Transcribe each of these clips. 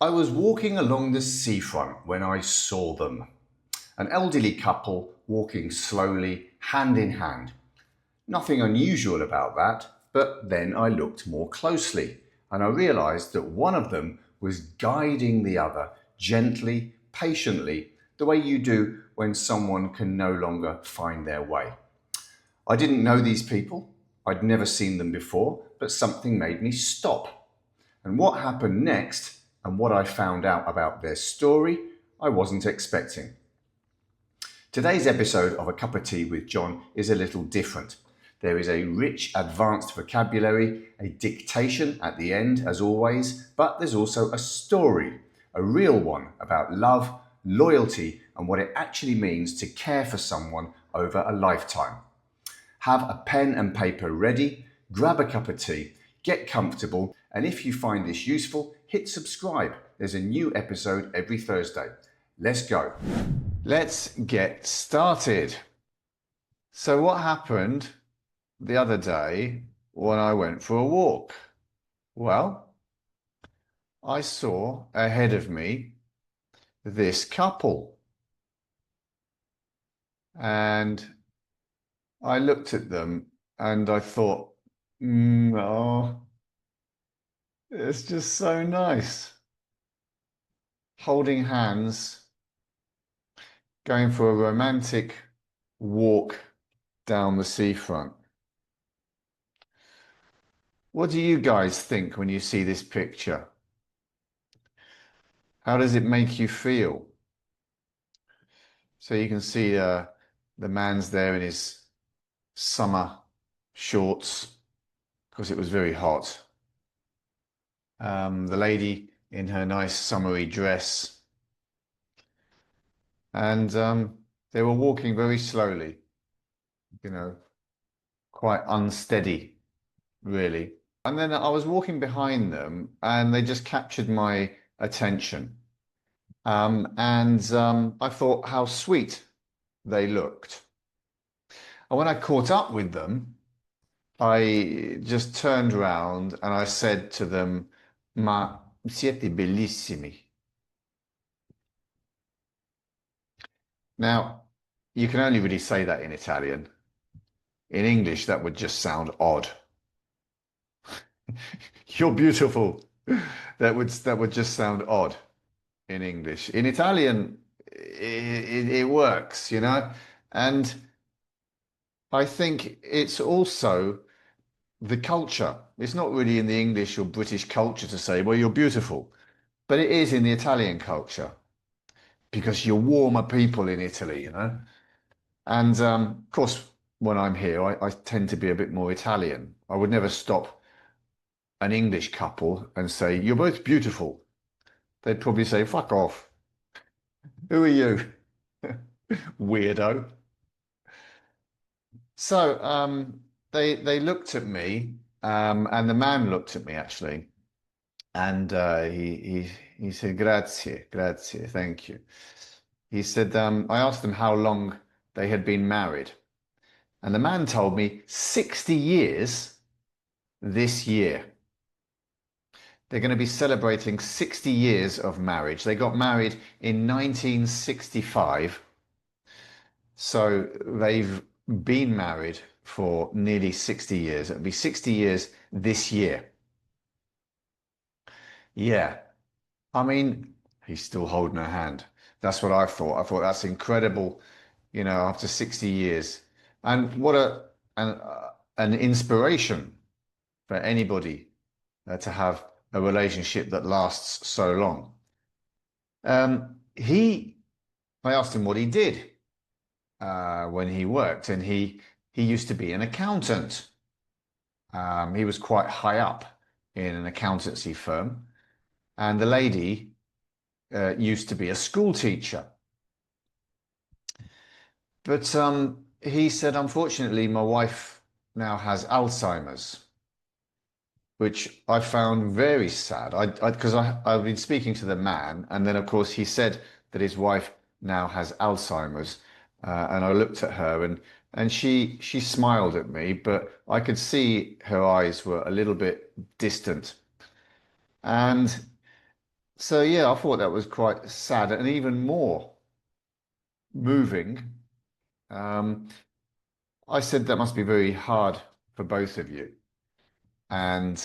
I was walking along the seafront when I saw them. An elderly couple walking slowly, hand in hand. Nothing unusual about that, but then I looked more closely and I realised that one of them was guiding the other gently, patiently, the way you do when someone can no longer find their way. I didn't know these people, I'd never seen them before, but something made me stop. And what happened next, and what I found out about their story, I wasn't expecting. Today's episode of A Cup of Tea with John is a little different. There is a rich, advanced vocabulary, a dictation at the end, as always, but there's also a story, a real one about love, loyalty, and what it actually means to care for someone over a lifetime. Have a pen and paper ready, grab a cup of tea, get comfortable, and if you find this useful, hit subscribe. There's a new episode every Thursday. Let's go. Let's get started. So what happened the other day when I went for a walk? Well, I saw ahead of me this couple. And I looked at them and I thought, oh, it's just so nice. Holding hands, going for a romantic walk down the seafront. What do you guys think when you see this picture? How does it make you feel? So you can see the man's there in his summer shorts because it was very hot. The lady in her nice summery dress. And they were walking very slowly, quite unsteady, really. And then I was walking behind them and they just captured my attention. I thought how sweet they looked. And when I caught up with them, I just turned around and I said to them, "Ma siete bellissimi." Now, you can only really say that in Italian. In English, that would just sound odd. You're beautiful. That would just sound odd in English. In Italian, it works, And I think it's also the culture. It's not really in the English or British culture to say, well, you're beautiful. But it is in the Italian culture because you're warmer people in Italy, And of course, when I'm here, I tend to be a bit more Italian. I would never stop an English couple and say, "You're both beautiful." They'd probably say, "Fuck off. Who are you?" Weirdo. So they looked at me, and the man looked at me actually, and he said, "Grazie, grazie, thank you." He said, I asked them how long they had been married. And the man told me 60 years this year. They're going to be celebrating 60 years of marriage. They got married in 1965. So they've been married for nearly 60 years. It'll be 60 years this year. Yeah. I mean, he's still holding her hand. That's what I thought. I thought that's incredible, after 60 years. And what an inspiration for anybody to have a relationship that lasts so long. I asked him what he did when he worked, and he used to be an accountant. He was quite high up in an accountancy firm, and the lady used to be a school teacher. But he said, unfortunately, my wife now has Alzheimer's, which I found very sad. Because I've been speaking to the man, and then of course he said that his wife now has Alzheimer's, and I looked at her and she smiled at me, but I could see her eyes were a little bit distant. And So yeah, I thought that was quite sad and even more moving. Um, I said that must be very hard for both of you. And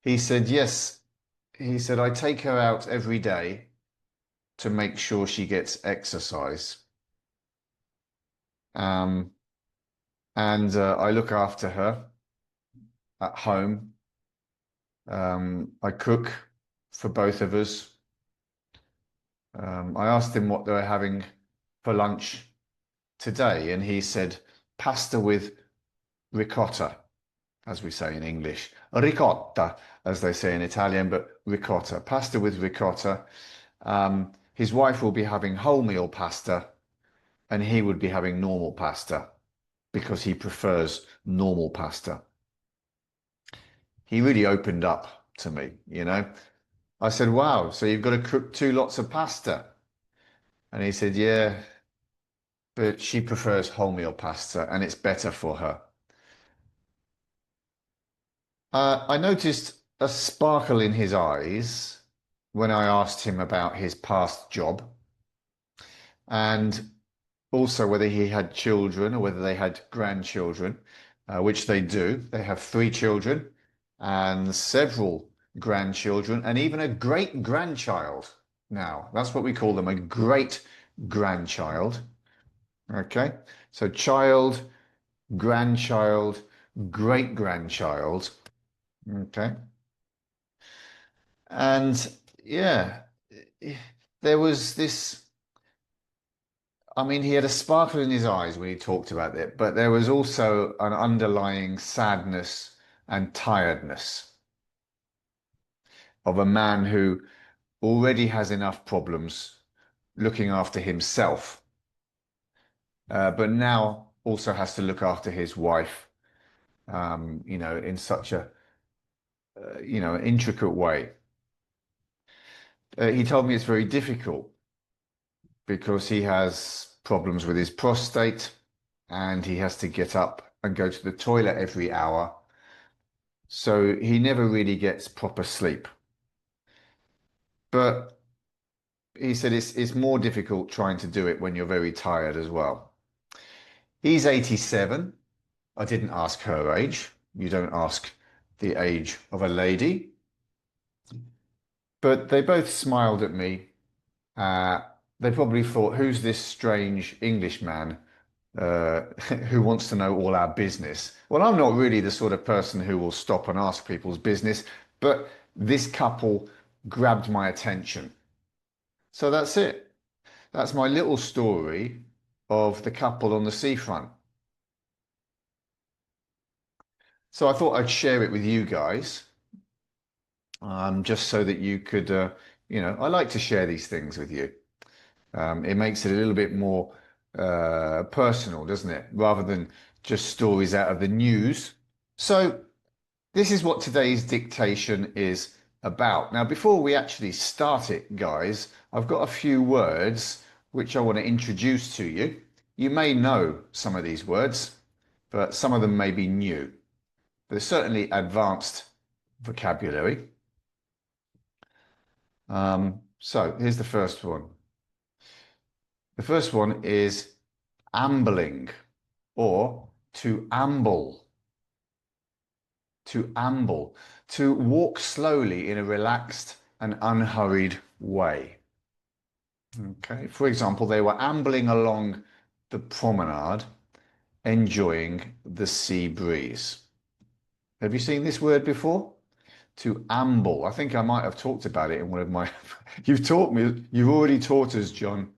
he said, yes. He said, I take her out every day to make sure she gets exercise. Um, and I look after her at home. I cook for both of us. I asked him what they were having for lunch today, and he said pasta with ricotta, as we say in English. Ricotta, as they say in Italian, but ricotta. Pasta with ricotta. His wife will be having wholemeal pasta, and he would be having normal pasta because he prefers normal pasta. He really opened up to me, you know. I said, wow, so you've got to cook two lots of pasta? And he said, yeah, but she prefers wholemeal pasta and it's better for her. I noticed a sparkle in his eyes when I asked him about his past job and also whether he had children or whether they had grandchildren, which they do. They have three children and several grandchildren and even a great grandchild now. That's what we call them, a great grandchild. Okay, so child, grandchild, great grandchild. Okay, and yeah, there was this. I mean, he had a sparkle in his eyes when he talked about it, but there was also an underlying sadness and tiredness of a man who already has enough problems looking after himself, but now also has to look after his wife, in such a, intricate way. He told me it's very difficult because he has problems with his prostate and he has to get up and go to the toilet every hour. So he never really gets proper sleep. But he said it's more difficult trying to do it when you're very tired as well. He's 87. I didn't ask her age. You don't ask the age of a lady. But they both smiled at me. Uh, they probably thought, who's this strange Englishman who wants to know all our business? Well, I'm not really the sort of person who will stop and ask people's business, but this couple grabbed my attention. So that's it. That's my little story of the couple on the seafront. So I thought I'd share it with you guys, just so that you could, I like to share these things with you. It makes it a little bit more personal, doesn't it? Rather than just stories out of the news. So this is what today's dictation is about. Now, before we actually start it, guys, I've got a few words which I want to introduce to you. You may know some of these words, but some of them may be new. There's certainly advanced vocabulary. So here's the first one. The first one is ambling or to amble. To amble, to walk slowly in a relaxed and unhurried way. Okay, for example, they were ambling along the promenade, enjoying the sea breeze. Have you seen this word before? To amble. I think I might have talked about it in one of my. You've taught me. You've already taught us, John.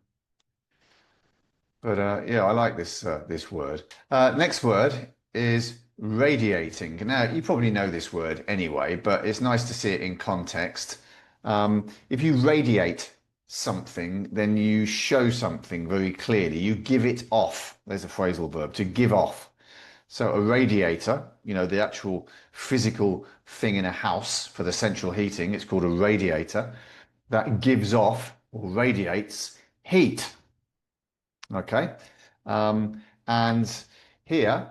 But yeah, I like this word. Next word is radiating. Now, you probably know this word anyway, but it's nice to see it in context. If you radiate something, then you show something very clearly. You give it off. There's a phrasal verb, to give off. So a radiator, the actual physical thing in a house for the central heating, it's called a radiator, that gives off or radiates heat. Okay. And here,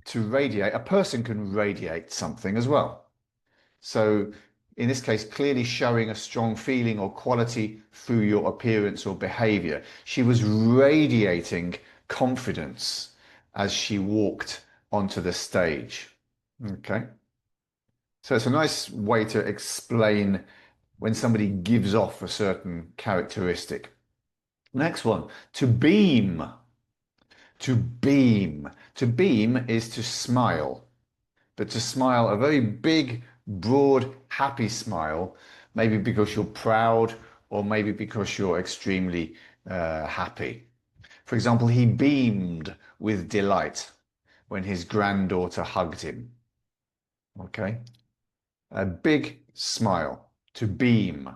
to radiate, a person can radiate something as well. So in this case, clearly showing a strong feeling or quality through your appearance or behavior. She was radiating confidence as she walked onto the stage. Okay. So it's a nice way to explain when somebody gives off a certain characteristic. Next one, to beam. To beam. To beam is to smile, but to smile a very big, broad, happy smile, maybe because you're proud or maybe because you're extremely happy. For example, he beamed with delight when his granddaughter hugged him. Okay? A big smile, to beam.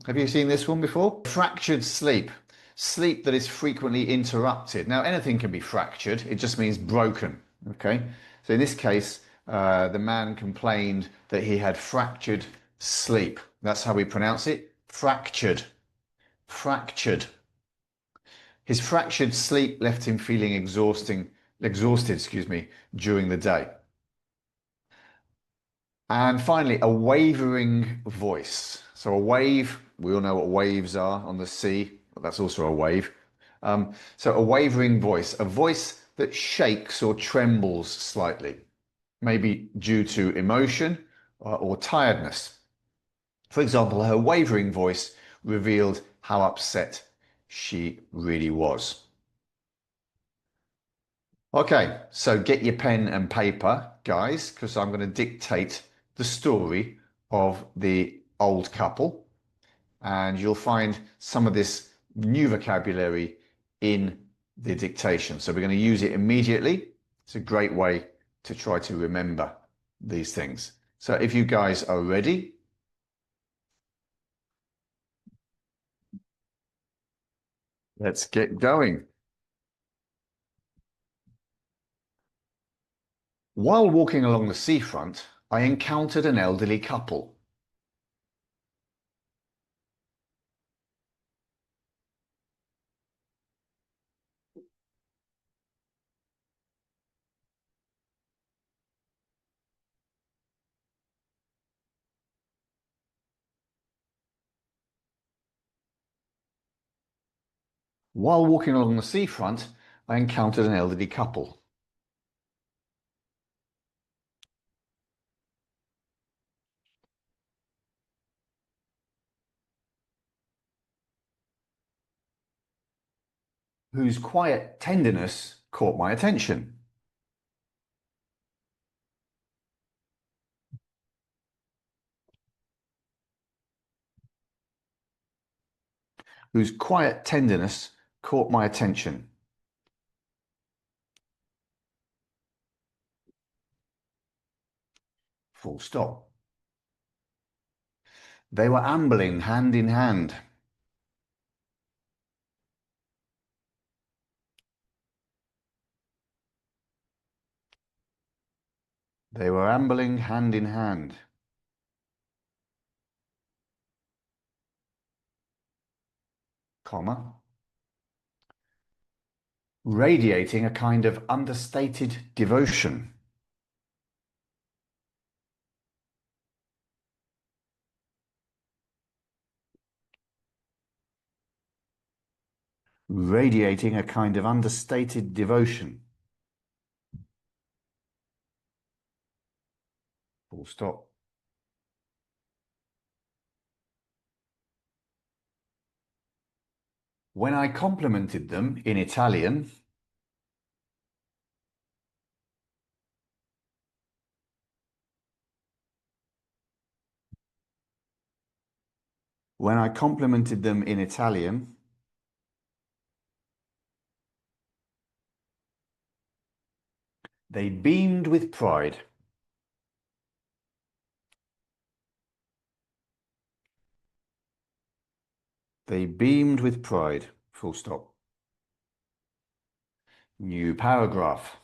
Have you seen this one before? Fractured sleep. Sleep that is frequently interrupted. Now, anything can be fractured. It just means broken. Okay. So in this case, the man complained that he had fractured sleep. That's how we pronounce it. Fractured. Fractured. His fractured sleep left him feeling exhausted, during the day. And finally, a wavering voice. So a wave, we all know what waves are on the sea, but that's also a wave. So a wavering voice, a voice that shakes or trembles slightly, maybe due to emotion or tiredness. For example, her wavering voice revealed how upset she really was. Okay, so get your pen and paper, guys, because I'm going to dictate the story of the old couple, and you'll find some of this new vocabulary in the dictation. So we're going to use it immediately. It's a great way to try to remember these things. So if you guys are ready, let's get going. While walking along the seafront, I encountered an elderly couple. While walking along the seafront, I encountered an elderly couple. Whose quiet tenderness caught my attention. Whose quiet tenderness caught my attention. Full stop. They were ambling hand in hand. They were ambling hand in hand. Comma. Radiating a kind of understated devotion. Radiating a kind of understated devotion. Full stop. When I complimented them in Italian, when I complimented them in Italian, they beamed with pride. They beamed with pride. Full stop. New paragraph.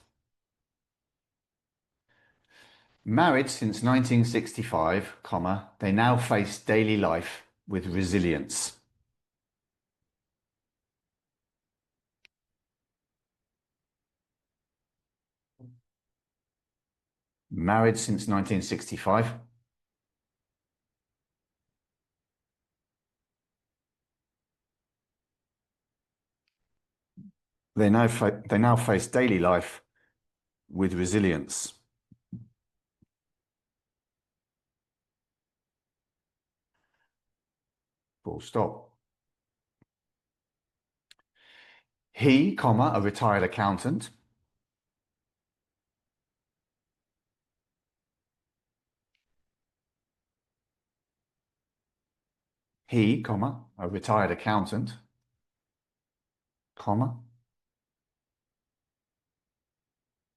Married since 1965, comma, they now face daily life with resilience. Married since 1965. They now face daily life with resilience. Full stop. He, comma, a retired accountant. He, comma, a retired accountant, comma,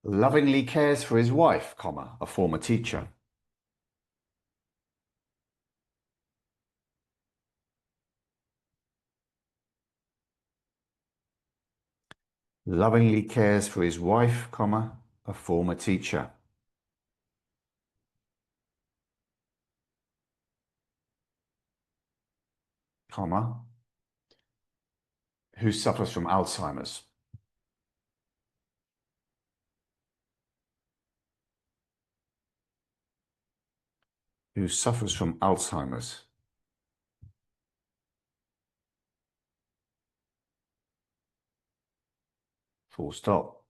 lovingly cares for his wife, comma, a former teacher. Lovingly cares for his wife, comma, a former teacher. Comma, who suffers from Alzheimer's. Who suffers from Alzheimer's. Full stop.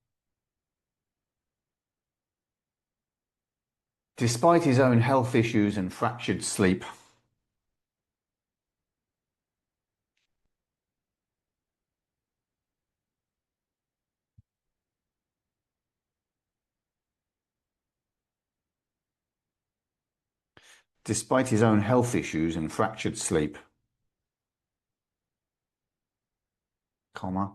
Despite his own health issues and fractured sleep, despite his own health issues and fractured sleep, comma,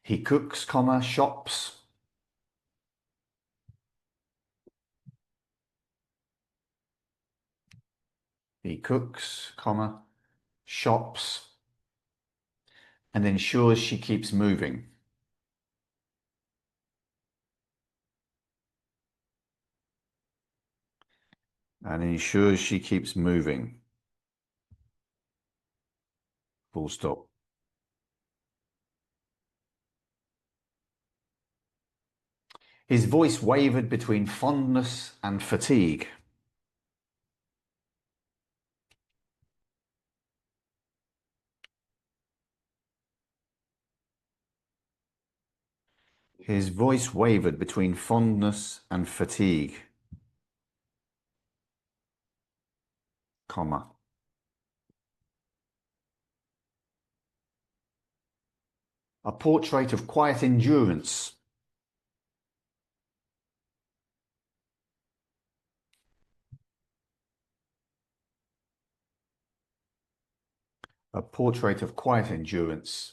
he cooks, comma, shops. He cooks, comma, shops, and ensures she keeps moving. And ensures she keeps moving. Full stop. His voice wavered between fondness and fatigue. His voice wavered between fondness and fatigue, comma. A portrait of quiet endurance. A portrait of quiet endurance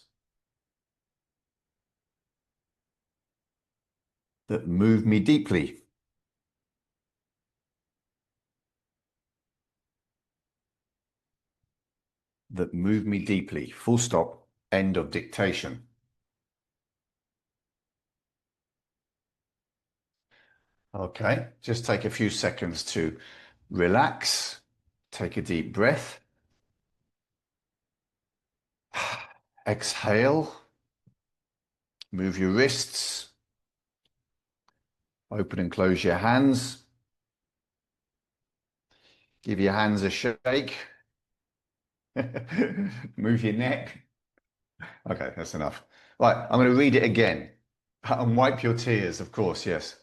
that moved me deeply. That moved me deeply. Full stop. End of dictation. Okay, just take a few seconds to relax. Take a deep breath. Exhale. Move your wrists. Open and close your hands. Give your hands a shake. Move your neck. Okay, that's enough. Right, I'm going to read it again. And wipe your tears, of course, yes.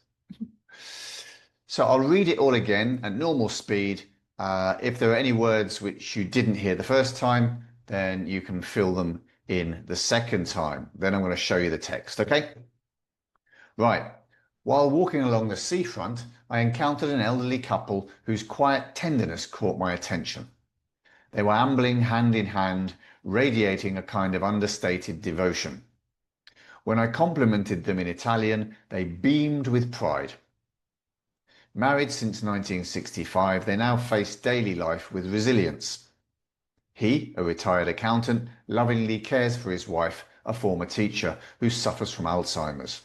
So I'll read it all again at normal speed. If there are any words which you didn't hear the first time, then you can fill them in the second time. Then I'm going to show you the text, okay? Right. While walking along the seafront, I encountered an elderly couple whose quiet tenderness caught my attention. They were ambling hand in hand, radiating a kind of understated devotion. When I complimented them in Italian, they beamed with pride. Married since 1965, they now face daily life with resilience. He, a retired accountant, lovingly cares for his wife, a former teacher, who suffers from Alzheimer's.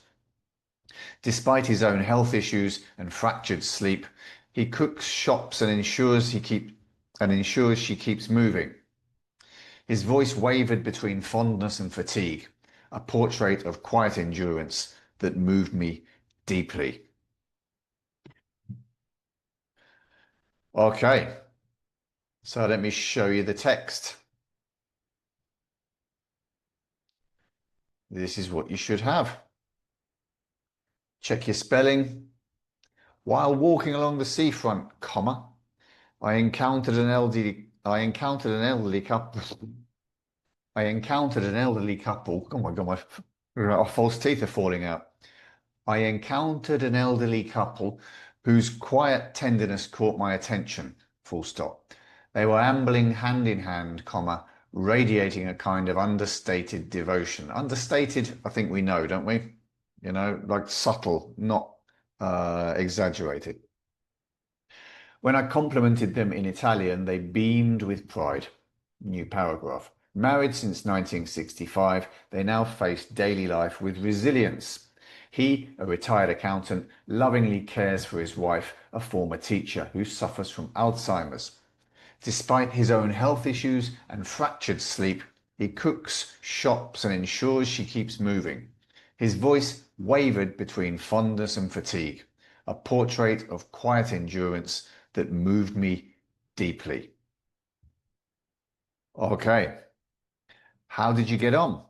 Despite his own health issues and fractured sleep, he cooks, shops, and ensures she keeps moving. His voice wavered between fondness and fatigue, a portrait of quiet endurance that moved me deeply. Okay, so let me show you the text. This is what you should have. Check your spelling. While walking along the seafront, comma, I encountered an elderly couple. I encountered an elderly couple. Oh my God, my false teeth are falling out. I encountered an elderly couple whose quiet tenderness caught my attention. Full stop. They were ambling hand in hand, comma, radiating a kind of understated devotion. Understated, I think we know, don't we? You know, like subtle, not exaggerated. When I complimented them in Italian, they beamed with pride. New paragraph. Married since 1965, they now face daily life with resilience. He, a retired accountant, lovingly cares for his wife, a former teacher who suffers from Alzheimer's. Despite his own health issues and fractured sleep, he cooks, shops, and ensures she keeps moving. His voice wavered between fondness and fatigue, a portrait of quiet endurance that moved me deeply. Okay, how did you get on?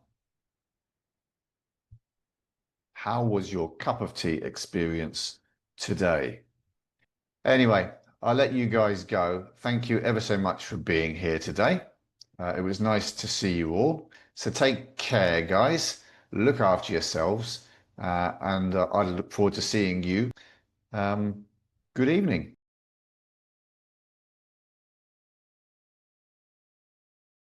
How was your cup of tea experience today? Anyway, I'll let you guys go. Thank you ever so much for being here today. It was nice to see you all. So take care, guys. Look after yourselves. And I look forward to seeing you. Good evening.